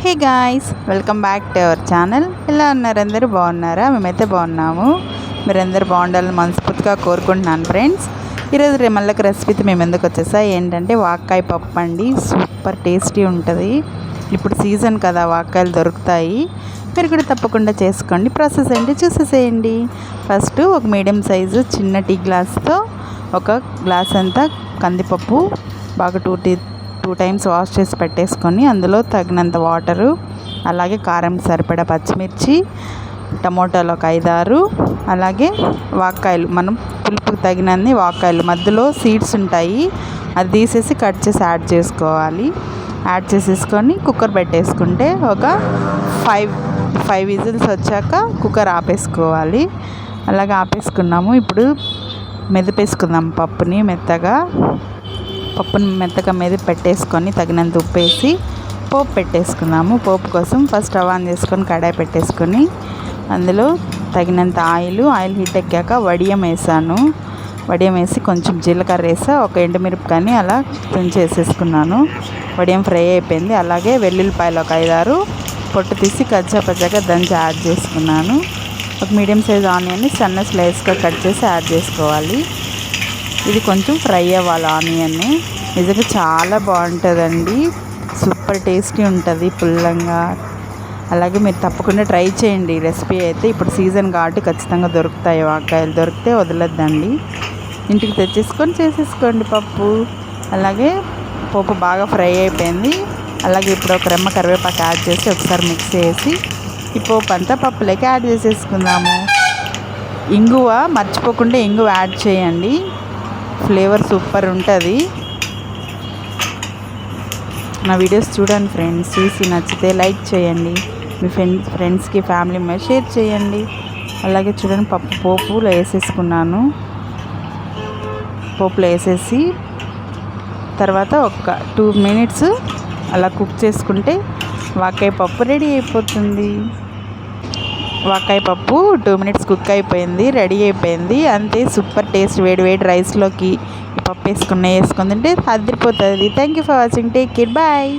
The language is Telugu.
Hey guys, welcome back to our channel. ఎలా ఉన్నారు? అందరూ బాగున్నారా? మేమైతే బాగున్నాము. మీరందరూ బాగుండాలని మనస్ఫూర్తిగా కోరుకుంటున్నాను ఫ్రెండ్స్. ఈరోజు మళ్ళీ రెసిపీతో మేము ఎందుకు వచ్చేసా ఏంటంటే వాక్కాయ పప్పు అండి. సూపర్ టేస్టీ ఉంటుంది. ఇప్పుడు సీజన్ కదా, వాక్కాయలు దొరుకుతాయి. మీరు కూడా తప్పకుండా చేసుకోండి. ప్రాసెస్ ఏంటి చూసేసేయండి. ఫస్ట్ ఒక మీడియం సైజు చిన్న టీ గ్లాస్తో ఒక గ్లాస్ అంతా కందిపప్పు బాగా టూ టైమ్స్ వాష్ చేసి పెట్టేసుకొని అందులో తగినంత వాటరు, అలాగే కారం సరిపడా పచ్చిమిర్చి, టమోటాలు ఒక 5-6, అలాగే వాక్కాయలు మనం పులుపుకి తగినన్ని వాక్కాయలు, మధ్యలో సీడ్స్ ఉంటాయి అది తీసేసి కట్ చేసి యాడ్ చేసుకోవాలి. యాడ్ చేసేసుకొని కుక్కర్ పెట్టేసుకుంటే ఒక ఫైవ్ విజిల్స్ వచ్చాక కుక్కర్ ఆపేసుకోవాలి. అలాగే ఆపేసుకున్నాము. ఇప్పుడు మెదిపేసుకుందాం పప్పుని మెత్తగా మెదిపి పెట్టేసుకొని తగినంత ఉప్పు వేసి పోపు పెట్టేసుకుందాము. పోపు కోసం ఫస్ట్ స్టవ్ ఆన్ చేసుకొని కడాయి పెట్టేసుకొని అందులో తగినంత ఆయిల్ హీట్ ఎక్కాక వడియం వేసాను. వడియం వేసి కొంచెం జీలకర్ర వేసా, ఒక ఎండుమిరపకాయని అలా వేసేసుకున్నాను. వడియం ఫ్రై అయిపోయింది. అలాగే వెల్లుల్లిపాయలు ఒక 5-6 పొట్టు తీసి కచ్చాపచ్చాగా దంచి యాడ్ చేసుకున్నాను. ఒక మీడియం సైజ్ ఆనియన్ని సన్న స్లైస్గా కట్ చేసి యాడ్ చేసుకోవాలి. ఇది కొంచెం ఫ్రై అవ్వాలి ఆనియన్. నిజంగా చాలా బాగుంటుందండి. సూపర్ టేస్టీ ఉంటుంది పుల్లంగా. అలాగే మీరు తప్పకుండా ట్రై చేయండి రెసిపీ అయితే. ఇప్పుడు సీజన్ కాబట్టి ఖచ్చితంగా దొరుకుతాయి వాక్కాయలు. దొరికితే వదలొద్దండి, ఇంటికి తెచ్చేసుకొని చేసేసుకోండి పప్పు. అలాగే పప్పు బాగా ఫ్రై అయిపోయింది. అలాగే ఇప్పుడు ఒక రెమ్మ కరివేపాకు యాడ్ చేసి ఒకసారి మిక్స్ చేసి ఈ పోపు అంతా పప్పులోకి యాడ్ చేసేసుకుందాము. ఇంగువ మర్చిపోకుండా ఇంగువ యాడ్ చేయండి, ఫ్లేవర్ సూపర్ ఉంటుంది. నా వీడియోస్ చూడండి ఫ్రెండ్స్, చూసి నచ్చితే లైక్ చేయండి, మీ ఫ్రెండ్స్కి ఫ్యామిలీ మెంబర్స్ షేర్ చేయండి. అలాగే చూడండి పోపులో వేసేసుకున్నాను. పోపులో వేసేసి తర్వాత ఒక 2 minutes అలా కుక్ చేసుకుంటే వాక్కాయ పప్పు రెడీ అయిపోతుంది. వాక్కాయ పప్పు 2 minutes కుక్ అయిపోయింది, రెడీ అయిపోయింది. అంతే, సూపర్ టేస్ట్. వేడి వేడి రైస్లోకి ఈ పప్పు వేసుకుని తింటే అదిరిపోతుంది. Thank you for watching. Take care, bye.